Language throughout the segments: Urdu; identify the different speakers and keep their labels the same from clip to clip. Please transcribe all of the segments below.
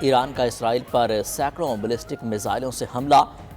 Speaker 1: ایران کا اسرائیل پر سینکڑوں بیلسٹک میزائلوں سے حملہ،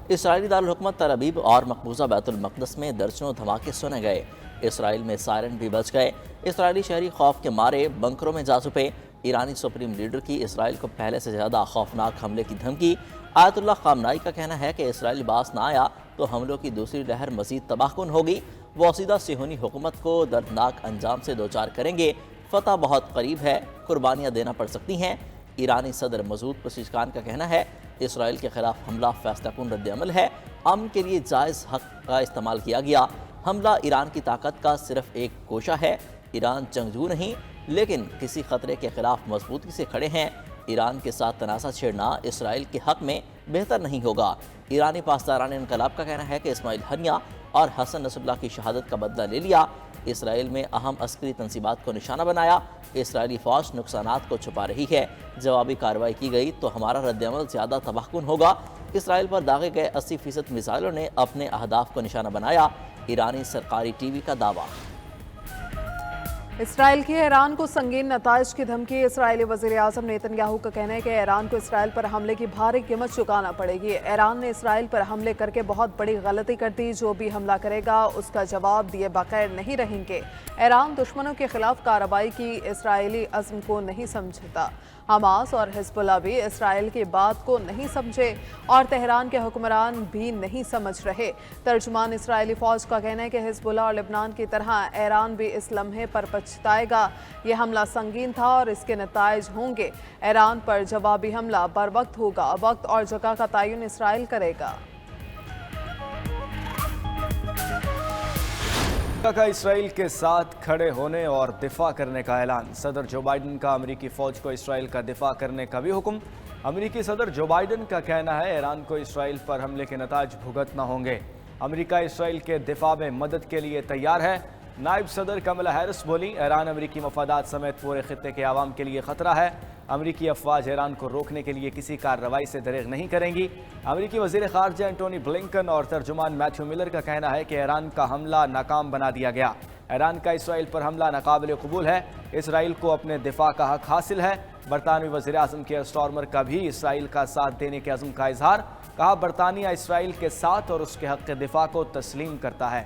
Speaker 1: اسرائیلی دارالحکومت تل ابیب اور مقبوضہ بیت المقدس میں درجنوں دھماکے سنے گئے، اسرائیل میں سائرن بھی بج گئے، اسرائیلی شہری خوف کے مارے بنکروں میں جا چھپے، ایرانی سپریم لیڈر کی اسرائیل کو پہلے سے زیادہ خوفناک حملے کی دھمکی، آیت اللہ خامنائی کا کہنا ہے کہ اسرائیل باز نہ آیا تو حملوں کی دوسری لہر مزید تباہ کن ہوگی، وہ سیدھا صہیونی حکومت کو دردناک انجام سے دوچار کریں گے، فتح بہت قریب ہے، قربانیاں دینا پڑ سکتی ہیں۔ ایرانی صدر مسعود پزشکیان کا کہنا ہے اسرائیل کے خلاف حملہ فیصلہ کن رد عمل ہے، امن کے لیے جائز حق کا استعمال کیا گیا، حملہ ایران کی طاقت کا صرف ایک گوشہ ہے، ایران جنگجو نہیں لیکن کسی خطرے کے خلاف مضبوطی سے کھڑے ہیں، ایران کے ساتھ تنازع چھیڑنا اسرائیل کے حق میں بہتر نہیں ہوگا۔ ایرانی پاسداران انقلاب کا کہنا ہے کہ اسماعیل ہنیہ اور حسن نصر اللہ کی شہادت کا بدلہ لے لیا، اسرائیل میں اہم عسکری تنصیبات کو نشانہ بنایا، اسرائیلی فوج نقصانات کو چھپا رہی ہے، جوابی کارروائی کی گئی تو ہمارا رد عمل زیادہ تباہ کن ہوگا، اسرائیل پر داغے گئے 80% میزائلوں نے اپنے اہداف کو نشانہ بنایا، ایرانی سرکاری ٹی وی کا دعویٰ۔
Speaker 2: اسرائیل کی ایران کو سنگین نتائج کی دھمکی، اسرائیلی وزیر اعظم نیتن یاہو کا کہنا ہے کہ ایران کو اسرائیل پر حملے کی بھاری قیمت چکانا پڑے گی، ایران نے اسرائیل پر حملے کر کے بہت بڑی غلطی کر دی، جو بھی حملہ کرے گا اس کا جواب دیے بغیر نہیں رہیں گے، ایران دشمنوں کے خلاف کارروائی کی اسرائیلی عزم کو نہیں سمجھتا، حماس اور حزب اللہ بھی اسرائیل کی بات کو نہیں سمجھے اور تہران کے حکمران بھی نہیں سمجھ رہے۔ ترجمان اسرائیلی فوج کا کہنا ہے کہ حزب اللہ اور لبنان کی طرح ایران بھی اس لمحے پر پچھتائے گا، یہ حملہ سنگین تھا اور اس کے نتائج ہوں گے، ایران پر جوابی حملہ بر وقت ہوگا، وقت اور جگہ کا تعین اسرائیل کرے گا۔
Speaker 3: کا اسرائیل کے ساتھ کھڑے ہونے اور دفاع کرنے کا اعلان، صدر جو بائیڈن کا امریکی فوج کو اسرائیل کا دفاع کرنے کا بھی حکم، امریکی صدر جو بائیڈن کا کہنا ہے ایران کو اسرائیل پر حملے کے نتائج بھگتنا ہوں گے، امریکہ اسرائیل کے دفاع میں مدد کے لیے تیار ہے، نائب صدر کملا ہیرس بولی ایران امریکی مفادات سمیت پورے خطے کے عوام کے لیے خطرہ ہے، امریکی افواج ایران کو روکنے کے لیے کسی کارروائی سے دریغ نہیں کریں گی، امریکی وزیر خارجہ انٹونی بلنکن اور ترجمان میتھیو ملر کا کہنا ہے کہ ایران کا حملہ ناکام بنا دیا گیا، ایران کا اسرائیل پر حملہ ناقابل قبول ہے، اسرائیل کو اپنے دفاع کا حق حاصل ہے، برطانوی وزیر اعظم کیئر سٹارمر کا بھی اسرائیل کا ساتھ دینے کے عزم کا اظہار، کہا برطانیہ اسرائیل کے ساتھ اور اس کے حق دفاع کو تسلیم کرتا ہے۔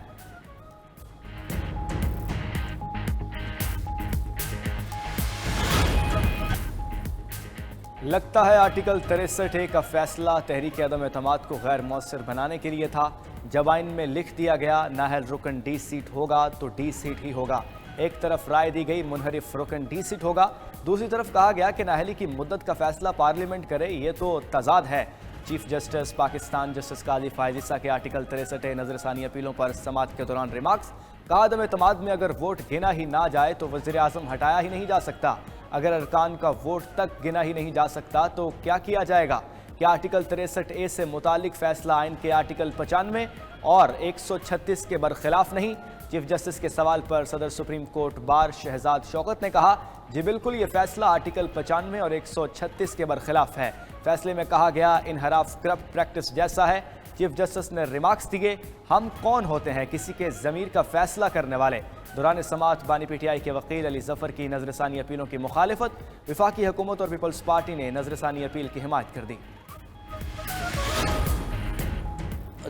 Speaker 3: لگتا ہے آرٹیکل 63A کا فیصلہ تحریک عدم اعتماد کو غیر مؤثر بنانے کے لیے تھا، جب آئین میں لکھ دیا گیا نااہل رکن ڈی سیٹ ہوگا تو ڈی سیٹ ہی ہوگا، ایک طرف رائے دی گئی منحرف رکن ڈی سیٹ ہوگا، دوسری طرف کہا گیا کہ نااہلی کی مدت کا فیصلہ پارلیمنٹ کرے، یہ تو تضاد ہے۔ چیف جسٹس پاکستان جسٹس قاضی فائز عیسیٰ کے آرٹیکل 63A نظر ثانی اپیلوں پر سماعت کے دوران ریمارکس، کہا عدم اعتماد میں اگر ووٹ گنا ہی نہ جائے تو وزیر اعظم ہٹایا ہی نہیں جا سکتا، اگر ارکان کا ووٹ تک گنا ہی نہیں جا سکتا تو کیا کیا جائے گا؟ کیا آرٹیکل 63A سے متعلق فیصلہ آئین کے آرٹیکل 95 اور 136 کے برخلاف نہیں؟ چیف جسٹس کے سوال پر صدر سپریم کورٹ بار شہزاد شوکت نے کہا جی بالکل، یہ فیصلہ آرٹیکل 95 اور 136 کے برخلاف ہے، فیصلے میں کہا گیا انحراف کرپٹ پریکٹس جیسا ہے۔ چیف جسٹس نے ریمارکس دیے ہم کون ہوتے ہیں کسی کے ضمیر کا فیصلہ کرنے والے؟ دوران سماعت بانی پی ٹی آئی کے وکیل علی ظفر کی نظر ثانی اپیلوں کی مخالفت، وفاقی حکومت اور پیپلز پارٹی نے نظر ثانی اپیل کی حمایت کر دی۔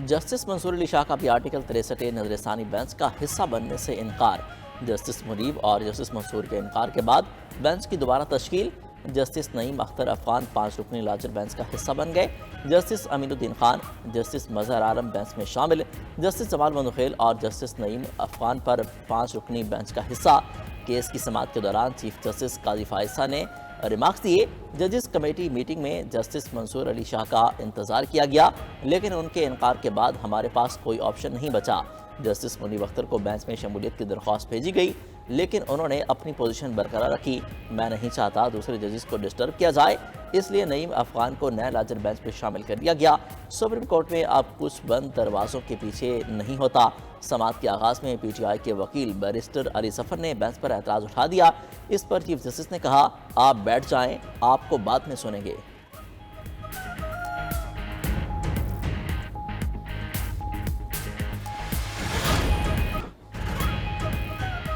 Speaker 1: جسٹس منصور علی شاہ کا بھی آرٹیکل 63A نظر ثانی بینچ کا حصہ بننے سے انکار، جسٹس منیب اور جسٹس منصور کے انکار کے بعد بینچ کی دوبارہ تشکیل، جسٹس نعیم اختر افغان 5 رکنی لارجر بینچ کا حصہ بن گئے، جسٹس امین الدین خان، جسٹس مظہر عالم بینچ میں شامل، جسٹس جمال مندوخیل اور جسٹس نعیم افغان پر 5 رکنی بینچ کا حصہ۔ کیس کی سماعت کے دوران چیف جسٹس قاضی فائز عیسیٰ نے ریمارکس دیے، ججز کمیٹی میٹنگ میں جسٹس منصور علی شاہ کا انتظار کیا گیا لیکن ان کے انکار کے بعد ہمارے پاس کوئی آپشن نہیں بچا، جسٹس منیب اختر کو بینچ میں شمولیت کی درخواست بھیجی گئی لیکن انہوں نے اپنی پوزیشن برقرار رکھی، میں نہیں چاہتا دوسرے ججز کو ڈسٹرب کیا جائے، اس لیے نعیم افغان کو نئے لارجر بینچ پہ شامل کر دیا گیا۔ سپریم کورٹ میں اب کچھ بند دروازوں کے پیچھے نہیں ہوتا۔ سماعت کے آغاز میں پی ٹی آئی کے وکیل بیرسٹر علی ظفر نے بینچ پر اعتراض اٹھا دیا، اس پر چیف جسٹس نے کہا آپ بیٹھ جائیں، آپ کو بعد میں سنیں گے۔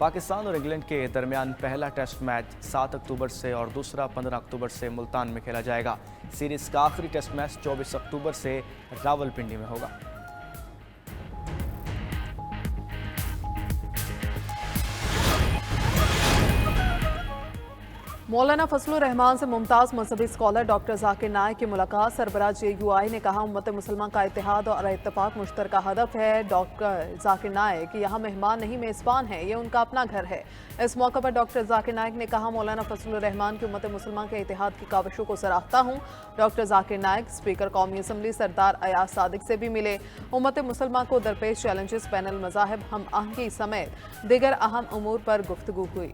Speaker 3: پاکستان اور انگلینڈ کے درمیان پہلا ٹیسٹ میچ 7 اکتوبر سے اور دوسرا 15 اکتوبر سے ملتان میں کھیلا جائے گا۔ سیریز کا آخری ٹیسٹ میچ 24 اکتوبر سے راولپنڈی میں ہوگا۔
Speaker 2: مولانا فضل الرحمان سے ممتاز مذہبی اسکالر ڈاکٹر ذاکر نائک کی ملاقات۔ سربراہ JUI نے کہا امت مسلمان کا اتحاد اور اتفاق مشترکہ ہدف ہے۔ ڈاکٹر ذاکر نائک یہاں مہمان نہیں میزبان ہیں، یہ ان کا اپنا گھر ہے۔ اس موقع پر ڈاکٹر ذاکر نائک نے کہا مولانا فضل الرحمان کی امت مسلمان کے اتحاد کی کاوشوں کو سراہتا ہوں۔ ڈاکٹر ذاکر نائک اسپیکر قومی اسمبلی سردار ایاز صادق سے بھی ملے۔ امت مسلمان کو درپیش چیلنجز، بین المذاہب ہم آہنگی سمیت دیگر اہم امور پر گفتگو ہوئی۔